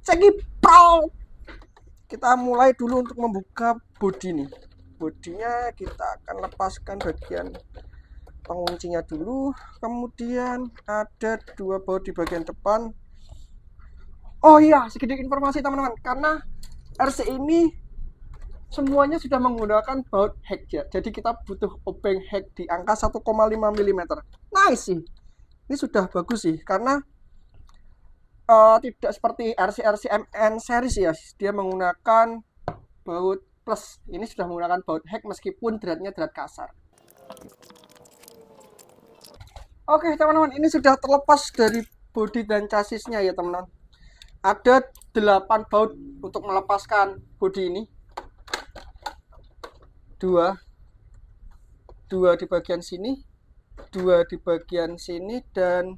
Cekipral. Kita mulai dulu untuk membuka bodi nih. Bodinya kita akan lepaskan bagian penguncinya dulu. Kemudian ada dua baut di bagian depan. Oh iya, sedikit informasi teman-teman, karena RC ini semuanya sudah menggunakan baut heck ya. Jadi kita butuh obeng heck di angka 1,5 mm. Nice sih. Ini sudah bagus sih, karena tidak seperti RC MN series ya. Dia menggunakan baut plus. Ini sudah menggunakan baut heck meskipun dratnya drat kasar. Oke teman-teman, ini sudah terlepas dari bodi dan chassisnya ya teman-teman. Ada 8 baut untuk melepaskan bodi ini. Dua di bagian sini, 2 di bagian sini, dan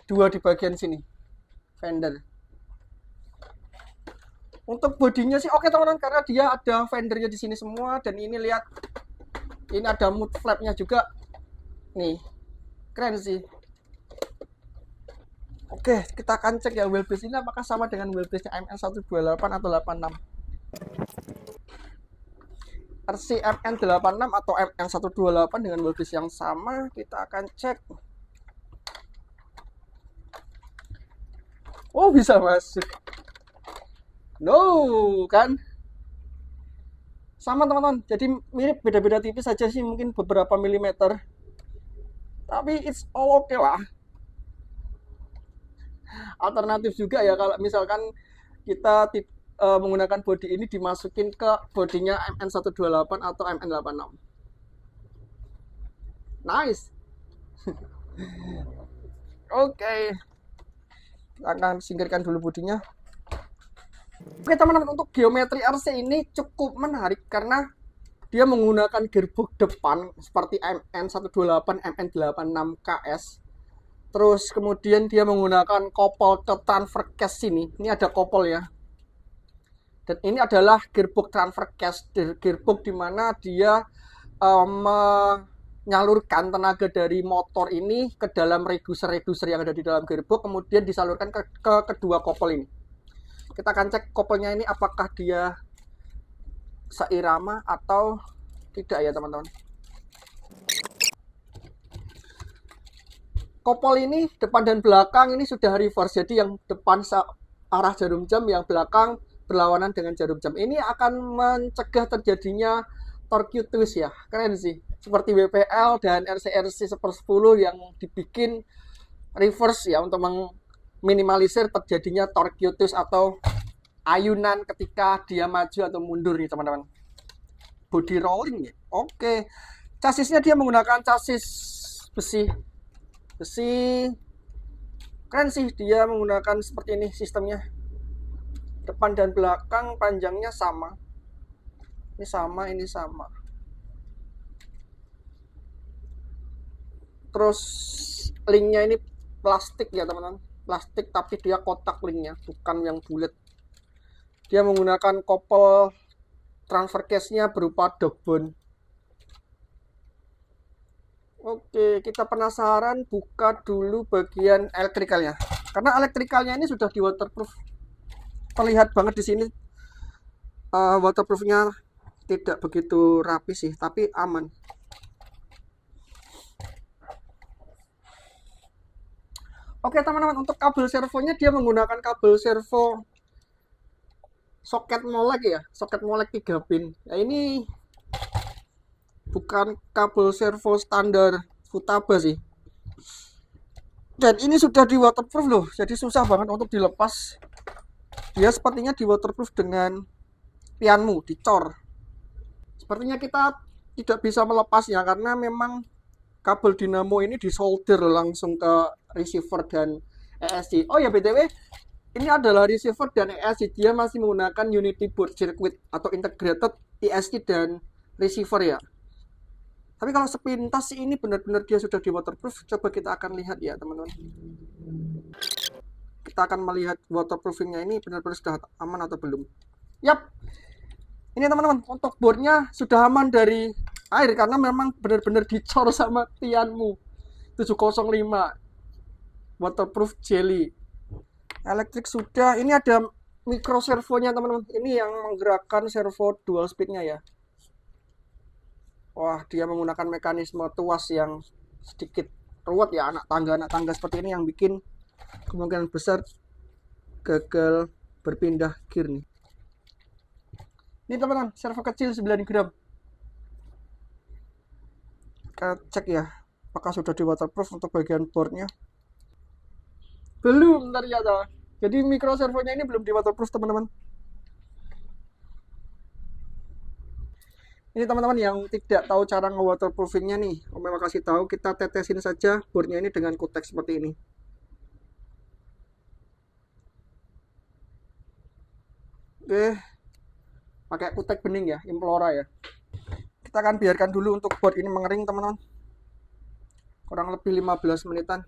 2 di bagian sini fender. Untuk bodinya sih oke teman-teman, karena dia ada fendernya di sini semua, dan ini lihat, ini ada mud flapnya juga nih, keren sih. Oke, kita akan cek ya wheelbase ini apakah sama dengan wheelbase MN 128 atau 86. RC MN 86 atau MN 128 dengan wheelbase yang sama, kita akan cek. Oh, bisa masuk. No, kan? Sama teman-teman, jadi mirip, beda-beda tipis saja sih, mungkin beberapa milimeter. Tapi it's all okay lah. Alternatif juga ya kalau misalkan kita menggunakan bodi ini dimasukin ke bodinya MN 128 atau MN 86. Nice. Oke. Kita akan singkirkan dulu bodinya. Oke teman-teman, untuk geometri RC ini cukup menarik karena dia menggunakan gearbox depan seperti MN 128, MN 86 KS. Terus kemudian dia menggunakan kopel ke transfer case sini. Ini ada kopel ya. Dan ini adalah gearbox transfer case, gearbox di mana dia menyalurkan tenaga dari motor ini ke dalam reducer yang ada di dalam gearbox, kemudian disalurkan ke kedua kopel ini. Kita akan cek kopelnya ini apakah dia seirama atau tidak ya teman-teman. Kopel ini depan dan belakang ini sudah reverse, jadi yang depan arah jarum jam, yang belakang berlawanan dengan jarum jam. Ini akan mencegah terjadinya torque twist ya, keren sih. Seperti WPL dan RC 10 yang dibikin reverse ya, untuk meminimalisir terjadinya torque twist atau ayunan ketika dia maju atau mundur nih teman-teman. Body rolling ya. Oke. Chassisnya dia menggunakan chassis besi. Keren sih, dia menggunakan seperti ini sistemnya. Depan dan belakang panjangnya sama. Ini sama. Terus linknya ini plastik ya teman-teman. Plastik tapi dia kotak linknya, bukan yang bulat. Dia menggunakan kopel transfer case-nya berupa dog bone. Oke, kita penasaran, buka dulu bagian elektrikalnya. Karena elektrikalnya ini sudah di waterproof. Terlihat banget di sini. Waterproofnya tidak begitu rapi sih, tapi aman. Oke teman-teman, untuk kabel servonya dia menggunakan kabel servo soket molek ya, soket molek 3 pin. Nah, ini bukan kabel servo standar Futaba sih. Dan ini sudah di waterproof loh, jadi susah banget untuk dilepas. Dia sepertinya di waterproof dengan pianmu, dicor. Sepertinya kita tidak bisa melepasnya karena memang kabel dinamo ini disolder langsung ke receiver dan ESC. Oh ya BTW, ini adalah receiver dan ESC. Dia masih menggunakan Unity Board Circuit atau Integrated ESC dan receiver ya. Tapi kalau sepintas sih ini benar-benar dia sudah di waterproof. Coba kita akan lihat ya teman-teman. Kita akan melihat waterproofingnya ini benar-benar sudah aman atau belum. Yap. Ini teman-teman, untuk boardnya sudah aman dari air karena memang benar-benar dicor sama tianmu. 705 waterproof jelly. Elektrik sudah. Ini ada micro servonya teman-teman. Ini yang menggerakkan servo dual speednya ya. Wah, dia menggunakan mekanisme tuas yang sedikit ruwet ya, anak tangga seperti ini yang bikin kemungkinan besar gagal berpindah gear nih. Ini teman-teman, servo kecil 9 gram. Kita cek ya, apakah sudah di waterproof untuk bagian boardnya. Belum ternyata. Jadi micro servonya ini belum di waterproof teman-teman. Ini teman-teman yang tidak tahu cara nge-waterproofingnya nih, Om Mema kasih tahu, kita tetesin saja boardnya ini dengan kutek seperti ini. Oke, pakai kutek bening ya, Implora ya. Kita akan biarkan dulu untuk board ini mengering teman-teman, kurang lebih 15 menitan.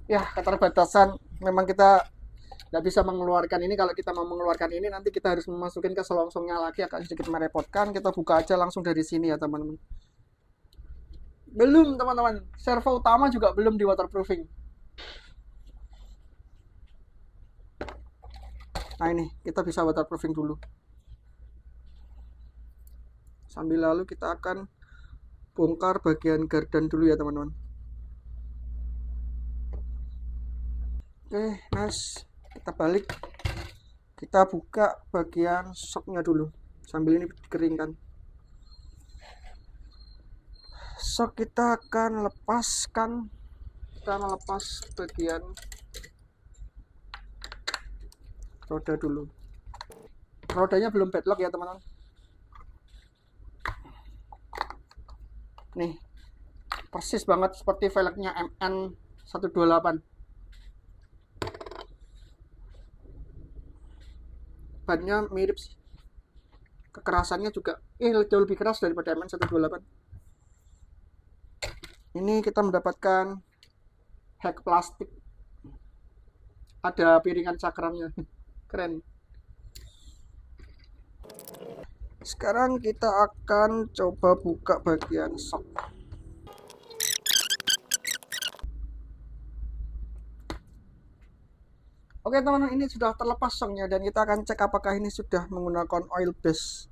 Ya, keterbatasan memang kita nggak bisa mengeluarkan ini. Kalau kita mau mengeluarkan ini nanti kita harus memasukin ke selongsongnya lagi, agak sedikit merepotkan. Kita buka aja langsung dari sini ya teman-teman. Belum teman-teman, servo utama juga belum di waterproofing. Nah ini kita bisa waterproofing dulu. Sambil lalu kita akan bongkar bagian gardan dulu ya teman-teman. Oke, nice. Kita balik, kita buka bagian shocknya dulu sambil ini dikeringkan. Shock kita akan lepaskan, kita melepas bagian roda dulu. Rodanya belum bedlock ya teman-teman. Nih, persis banget seperti velgnya MN 128. Bannya mirip sih, kekerasannya juga jauh lebih keras daripada MN128. Ini kita mendapatkan hack plastik, ada piringan cakramnya. Keren. Sekarang kita akan coba buka bagian shock. Oke teman-teman, ini sudah terlepas shocknya dan kita akan cek apakah ini sudah menggunakan oil base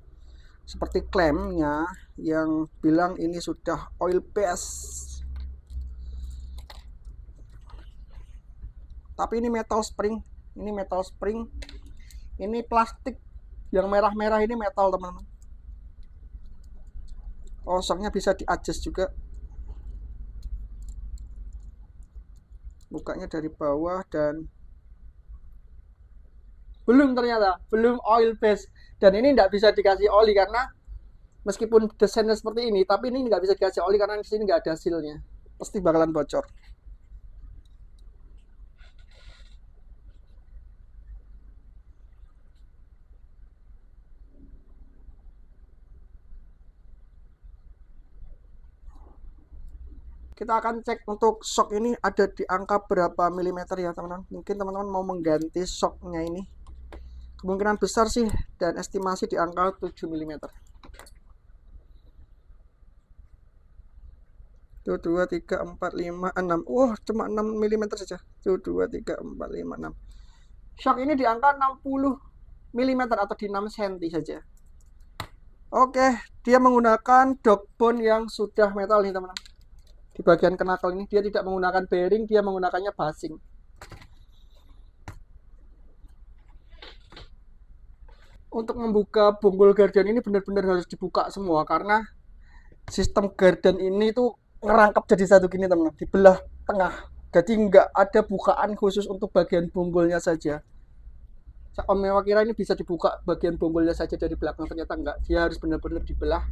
seperti klaimnya yang bilang ini sudah oil base. Tapi ini metal spring, ini plastik yang merah-merah ini metal teman-teman. Oh, shocknya bisa di adjust juga. Bukanya dari bawah dan ternyata belum oil base, dan ini nggak bisa dikasih oli karena meskipun desainnya seperti ini, tapi ini nggak bisa dikasih oli karena di sini nggak ada sealnya, pasti bakalan bocor. Kita akan cek untuk shock ini ada di angka berapa milimeter ya teman-teman. Mungkin teman-teman mau mengganti shocknya ini, kemungkinan besar sih dan estimasi di angka 7 mm. Tuh 2, 3, 4, 5, 6. Cuma 6 mm saja. Tuh 2, 3, 4, 5, 6. Shock ini di angka 60 mm atau di 6 cm saja. Oke, dia menggunakan dog bone yang sudah metal nih teman-teman. Di bagian knuckle ini dia tidak menggunakan bearing, dia menggunakannya bushing. Untuk membuka bonggol gardan ini benar-benar harus dibuka semua karena sistem gardan ini tuh ngerangkap jadi satu gini teman-teman, dibelah tengah. Jadi nggak ada bukaan khusus untuk bagian bonggolnya saja. Om Mema kira ini bisa dibuka bagian bonggolnya saja dari belakang, ternyata enggak. Dia harus benar-benar dibelah.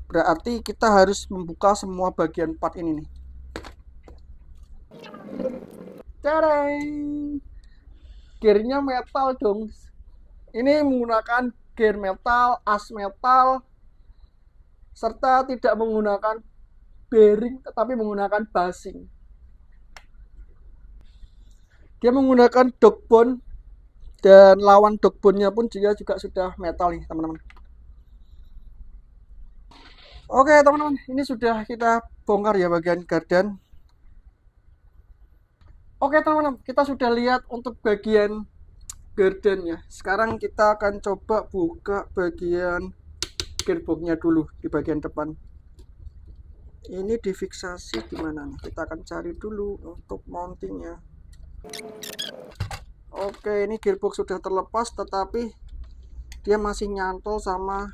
Berarti kita harus membuka semua bagian part ini nih. Tereng. Gearnya metal dong. Ini menggunakan gear metal, as metal, serta tidak menggunakan bearing, tetapi menggunakan bushing. Dia menggunakan dog bone, dan lawan dog bone-nya pun juga sudah metal nih teman-teman. Oke teman-teman, ini sudah kita bongkar ya bagian gardan. Oke teman-teman, kita sudah lihat untuk bagian gardannya. Sekarang kita akan coba buka bagian gearboxnya dulu di bagian depan. Ini difiksasi gimana nih? Kita akan cari dulu untuk mountingnya. Oke, ini gearbox sudah terlepas, tetapi dia masih nyantol sama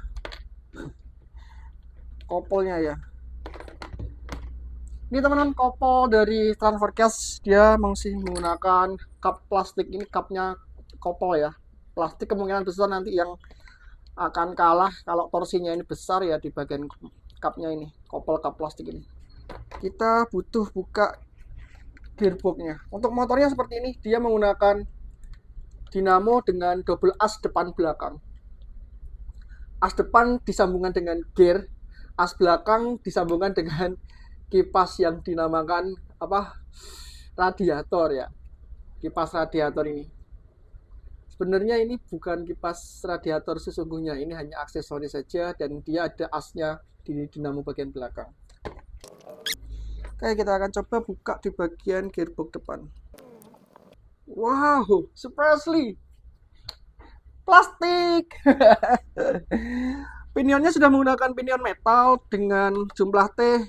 kopelnya ya. Ini teman-teman, kopel dari TransferCase dia masih menggunakan cup plastik. Ini cupnya kopel ya, plastik. Kemungkinan besar nanti yang akan kalah kalau torsinya ini besar ya di bagian cupnya ini, kopel cup plastik ini. Kita butuh buka gearboxnya. Untuk motornya seperti ini, dia menggunakan dinamo dengan double as depan belakang. As depan disambungkan dengan gear, as belakang disambungkan dengan kipas yang dinamakan radiator ya, kipas radiator ini. Sebenarnya ini bukan kipas radiator sesungguhnya, ini hanya aksesoris saja dan dia ada asnya di dinamo bagian belakang. Oke, kita akan coba buka di bagian gearbox depan. Wow, surprisingly plastik. Pinionnya sudah menggunakan pinion metal dengan jumlah T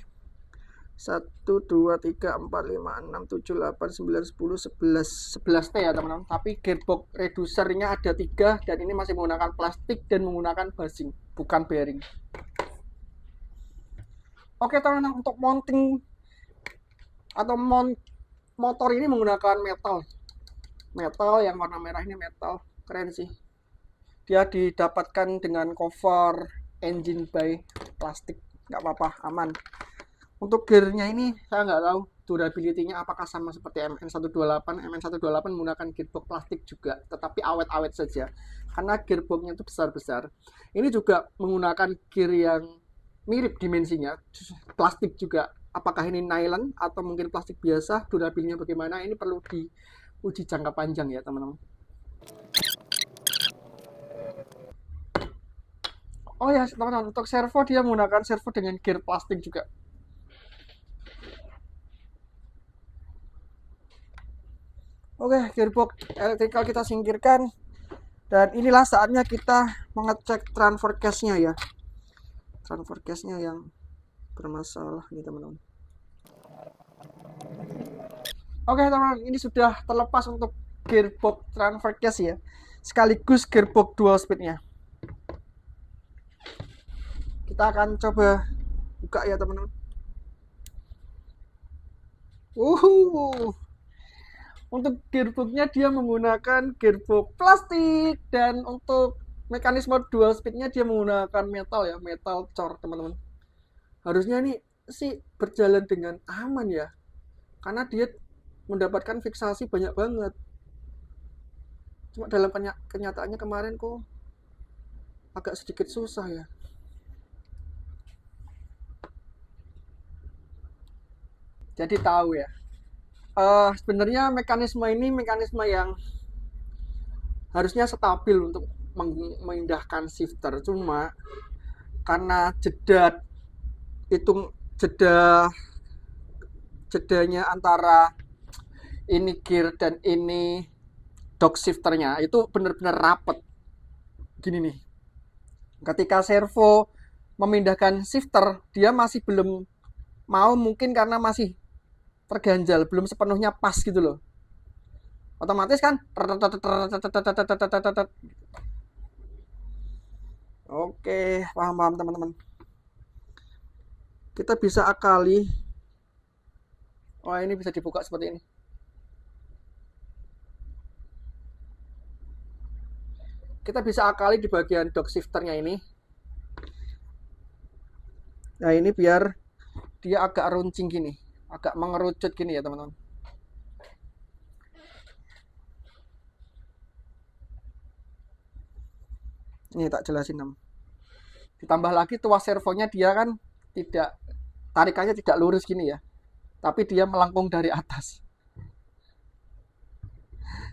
1, 2, 3, 4, 5, 6, 7, 8, 9, 10, 11 T ya teman-teman. Tapi gearbox reducernya ada 3 dan ini masih menggunakan plastik dan menggunakan bushing, bukan bearing. Oke teman-teman, untuk mounting atau motor ini menggunakan metal yang warna merah ini, metal keren sih. Dia didapatkan dengan cover engine by plastik, nggak apa-apa, aman. Untuk gearnya ini saya nggak tahu durability-nya apakah sama seperti MN128. MN128 menggunakan gearbox plastik juga, tetapi awet-awet saja karena gearboxnya itu besar-besar. Ini juga menggunakan gear yang mirip dimensinya, plastik juga. Apakah ini nylon atau mungkin plastik biasa, durability-nya bagaimana, ini perlu diuji jangka panjang ya teman-teman. Oh ya teman-teman, untuk servo dia menggunakan servo dengan gear plastik juga. Oke, gearbox elektrikal kita singkirkan. Dan inilah saatnya kita mengecek transfer case-nya ya. Transfer case-nya yang bermasalah nih teman-teman. Oke teman-teman, ini sudah terlepas untuk gearbox transfer case ya. Sekaligus gearbox dual speed-nya. Kita akan coba buka ya teman-teman. Untuk gearboxnya dia menggunakan gearbox plastik dan untuk mekanisme dual speednya dia menggunakan metal ya, metal cor teman-teman. Harusnya ini sih berjalan dengan aman ya, karena dia mendapatkan fiksasi banyak banget. Cuma dalam kenyataannya kemarin kok agak sedikit susah ya. Jadi tahu ya. Sebenarnya mekanisme ini mekanisme yang harusnya stabil untuk memindahkan shifter, cuma karena jedanya antara ini gear dan ini dock shifternya itu benar-benar rapet gini nih. Ketika servo memindahkan shifter, dia masih belum mau, mungkin karena masih terganjal, belum sepenuhnya pas gitu loh. Otomatis kan. Oke, paham teman-teman. Kita bisa akali. Oh, ini bisa dibuka seperti ini. Kita bisa akali di bagian dock shifternya ini. Nah, ini biar dia agak runcing gini, agak mengerucut gini ya teman-teman. Ini tak jelasin teman. Ditambah lagi tuas servonya dia kan tidak, tarikannya tidak lurus gini ya, tapi dia melengkung dari atas.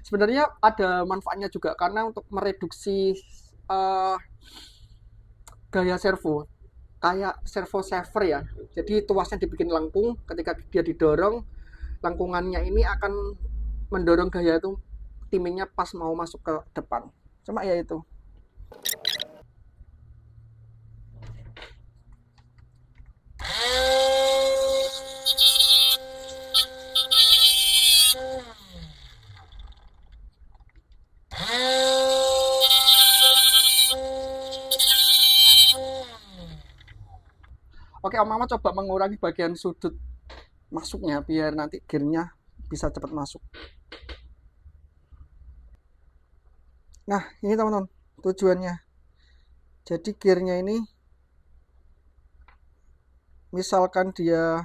Sebenarnya ada manfaatnya juga karena untuk mereduksi gaya servo. kayak servo saver ya. Jadi tuasnya dibikin lengkung, ketika dia didorong, lengkungannya ini akan mendorong gaya itu timingnya pas mau masuk ke depan. Cuma ya itu. Oke, Om Mama coba mengurangi bagian sudut masuknya biar nanti gearnya bisa cepat masuk. Nah, ini teman-teman tujuannya. Jadi gearnya ini misalkan dia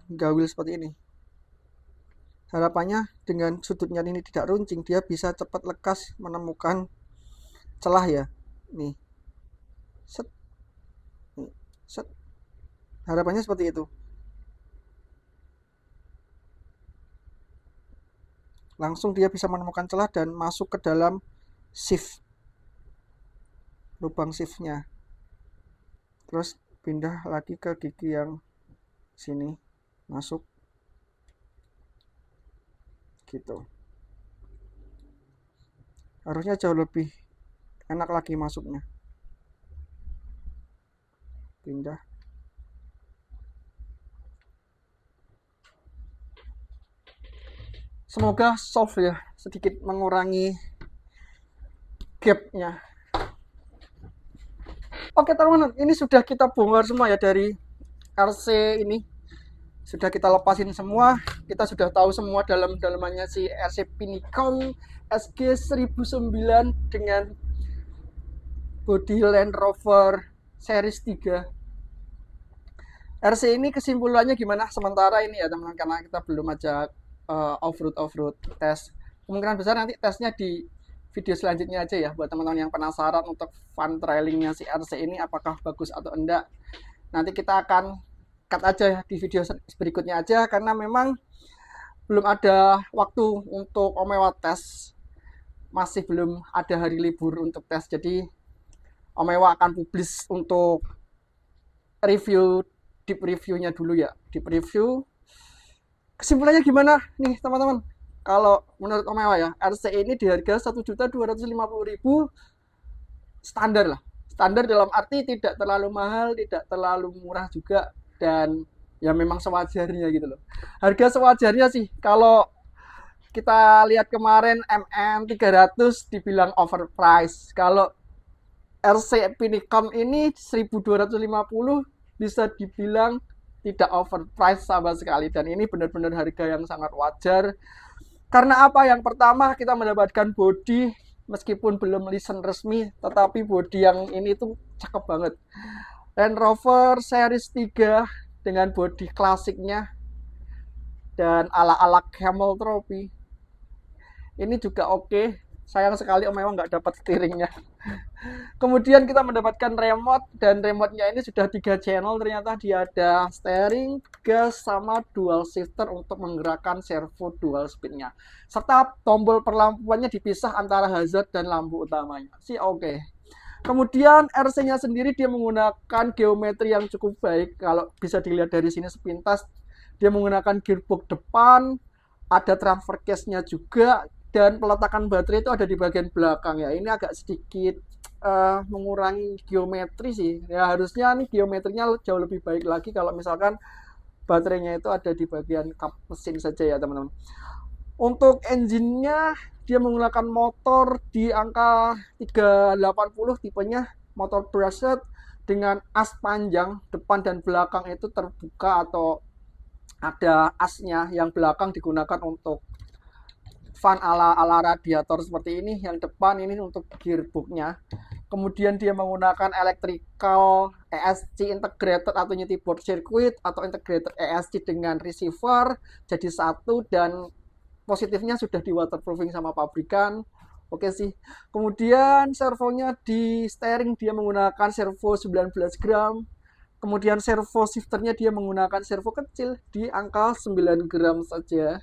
gawil seperti ini. Harapannya dengan sudutnya ini tidak runcing, dia bisa cepat lekas menemukan celah ya. Nih. Set. Nih. Set. Harapannya seperti itu. Langsung dia bisa menemukan celah dan masuk ke dalam shift. Lubang shiftnya. Terus pindah lagi ke gigi yang sini. Masuk. Gitu. Harusnya jauh lebih enak lagi masuknya. Pindah. Semoga solve ya, sedikit mengurangi gapnya. Oke teman-teman, ini sudah kita bongkar semua ya dari RC ini. Sudah kita lepasin semua, kita sudah tahu semua dalam-dalamannya si RC Pinicom SG1009 dengan body Land Rover Series 3. RC ini kesimpulannya gimana sementara ini ya teman-teman, karena kita belum ajak off-road tes. Kemungkinan besar nanti tesnya di video selanjutnya aja ya, buat teman-teman yang penasaran untuk fun trailingnya si RC ini apakah bagus atau enggak. Nanti kita akan cut aja ya di video berikutnya aja, karena memang belum ada waktu untuk Omewa tes, masih belum ada hari libur untuk tes. Jadi Omewa akan publish untuk review, deep reviewnya dulu ya, deep review. Kesimpulannya gimana nih teman-teman? Kalau menurut Omewa ya, RC ini di harga 1.250.000 standar lah. Standar dalam arti tidak terlalu mahal, tidak terlalu murah juga, dan ya memang sewajarnya gitu loh. Harga sewajarnya sih. Kalau kita lihat kemarin MN 300 dibilang overpriced. Kalau RC Pinicom ini 1.250 bisa dibilang tidak overpriced sama sekali, dan ini benar-benar harga yang sangat wajar. Karena apa? Yang pertama, kita mendapatkan body meskipun belum listen resmi, tetapi body yang ini tuh cakep banget. Land Rover Series 3 dengan body klasiknya dan ala-ala Camel Trophy. Ini juga oke. Sayang sekali Om Ewa nggak dapat steeringnya. Kemudian kita mendapatkan remote, dan remote-nya ini sudah 3 channel. Ternyata dia ada steering, gas, sama dual shifter untuk menggerakkan servo dual speed-nya. Serta tombol perlampuannya dipisah antara hazard dan lampu utamanya. Sih oke. Kemudian RC-nya sendiri dia menggunakan geometri yang cukup baik. Kalau bisa dilihat dari sini sepintas, dia menggunakan gearbox depan, ada transfer case-nya juga, dan peletakan baterai itu ada di bagian belakang ya. Ini agak sedikit mengurangi geometri sih. Ya harusnya nih geometrinya jauh lebih baik lagi kalau misalkan baterainya itu ada di bagian kap mesin saja ya teman-teman. Untuk engine-nya dia menggunakan motor di angka 380, tipenya motor brushed dengan as panjang depan dan belakang itu terbuka atau ada asnya. Yang belakang digunakan untuk fan ala radiator seperti ini, yang depan ini untuk gearboxnya. Kemudian dia menggunakan electrical ESC integrated atau board circuit atau integrated ESC dengan receiver jadi satu, dan positifnya sudah di waterproofing sama pabrikan. Oke sih. Kemudian servonya di steering dia menggunakan servo 19 gram. Kemudian servo shifternya dia menggunakan servo kecil di angka 9 gram saja.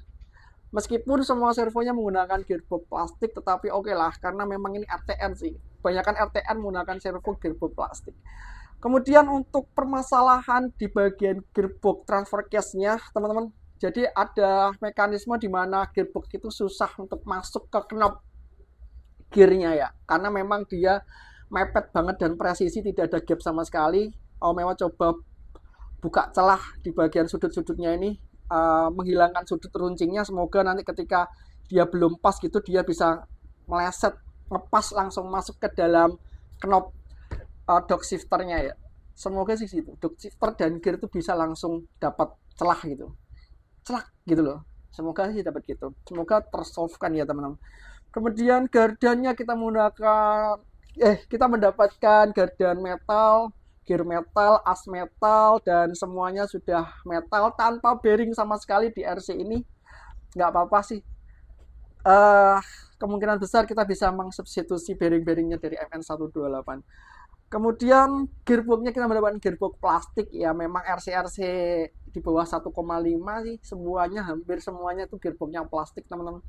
Meskipun semua servonya menggunakan gearbox plastik, tetapi oke lah, karena memang ini RTN sih. kebanyakan RTN menggunakan servo gearbox plastik. Kemudian untuk permasalahan di bagian gearbox transfer case-nya, teman-teman, jadi ada mekanisme di mana gearbox itu susah untuk masuk ke knop gearnya ya, karena memang dia mepet banget dan presisi, tidak ada gap sama sekali. Mewah coba buka celah di bagian sudut-sudutnya ini, menghilangkan sudut runcingnya. Semoga nanti ketika dia belum pas gitu, dia bisa meleset, ngepas langsung masuk ke dalam knop dock shifternya ya. Semoga sih gitu, dock shifter dan gear itu bisa langsung dapat celah gitu, loh. Semoga sih dapat gitu, semoga tersolvekan ya teman-teman. Kemudian gardannya kita mendapatkan gardan metal, gear metal, as metal, dan semuanya sudah metal tanpa bearing sama sekali di RC ini. Nggak apa-apa sih, kemungkinan besar kita bisa mengsubstitusi bearing-bearingnya dari MN128. Kemudian gearboxnya kita mendapatkan gearbox plastik ya, memang RC-RC di bawah 1,5 sih semuanya, hampir semuanya itu gearboxnya plastik teman-teman,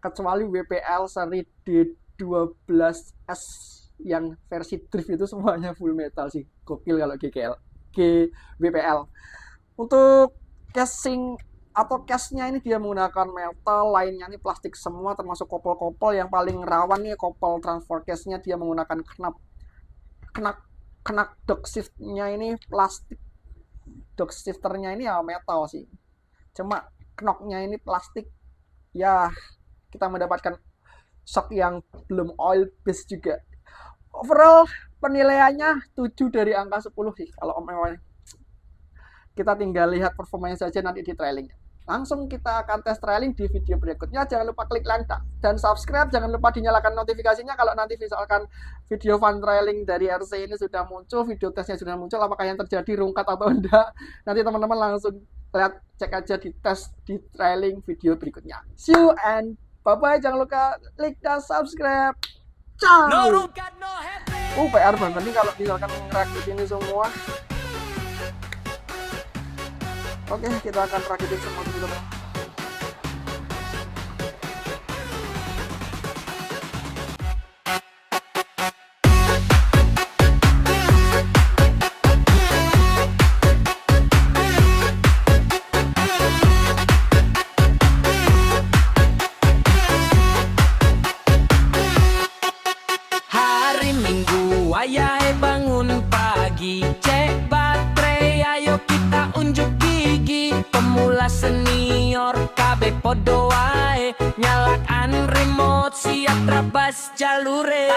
kecuali WPL seri D12S yang versi drift itu semuanya full metal sih, gokil kalau WPL. Untuk casing atau case-nya ini dia menggunakan metal, lainnya ini plastik semua termasuk kopel-kopel. Yang paling rawan nih kopel transfer case-nya dia menggunakan kena dock shift-nya ini plastik, dock shifter-nya ini ya metal sih, cuma knock-nya ini plastik ya. Kita mendapatkan shock yang belum oil base juga. Overall penilaiannya 7 dari angka 10 sih kalau Mewah. Kita tinggal lihat performanya saja nanti di trailing. Langsung kita akan tes trailing di video berikutnya. Jangan lupa klik like dan subscribe. Jangan lupa dinyalakan notifikasinya kalau nanti misalkan video fun trailing dari RC ini sudah muncul, video tesnya sudah muncul, apakah yang terjadi rungkat atau enggak. Nanti teman-teman langsung lihat, cek aja di tes di trailing video berikutnya. See you and bye-bye. Jangan lupa like dan subscribe. Ciao. PR banget nih kalau misalkan ngerakit ini semua. Oke, kita akan rakitin semua dulu. Hari Minggu, ayah bangun pagi, cek baterai, ayo kita unjuk gigi. Pemula senior KB podo wae, nyalakan remote siap terabas jalure.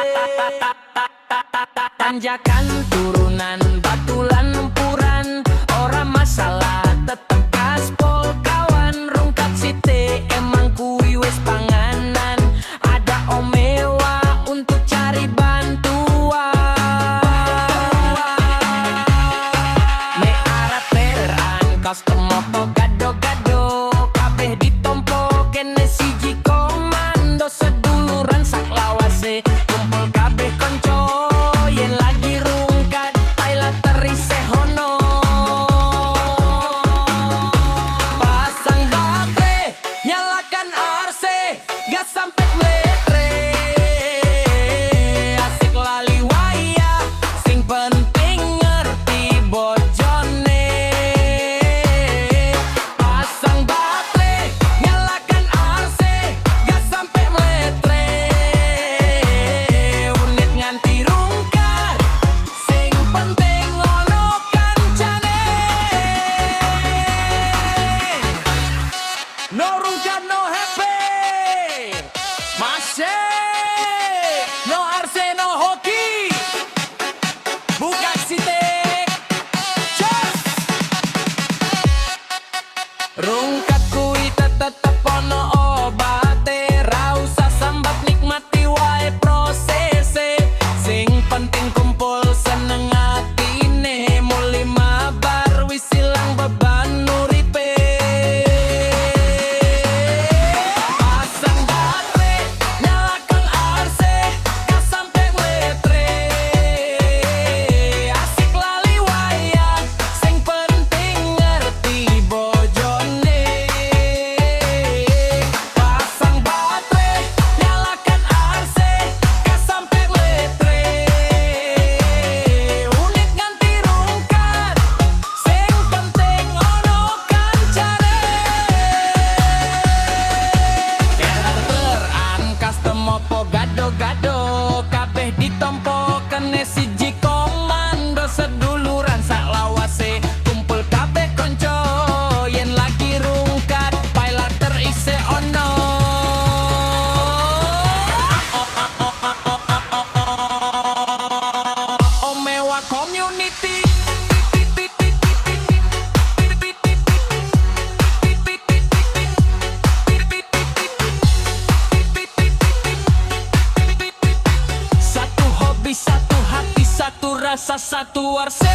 Tanjakan turunan batulan lumpuran, ora masalah tetep gaspol kawan. Rungkat site emang kui wes panganan, ada omewa untuk cari bantuan. Me arah peran custom moto gado-gado, kabeh ditompo kene siji komando. Seduluran sak lawase kumpul kabeh konco, yen lagi rungkat Thailand terise hono. community. Satu hobi, satu hati, satu rasa, satu warse.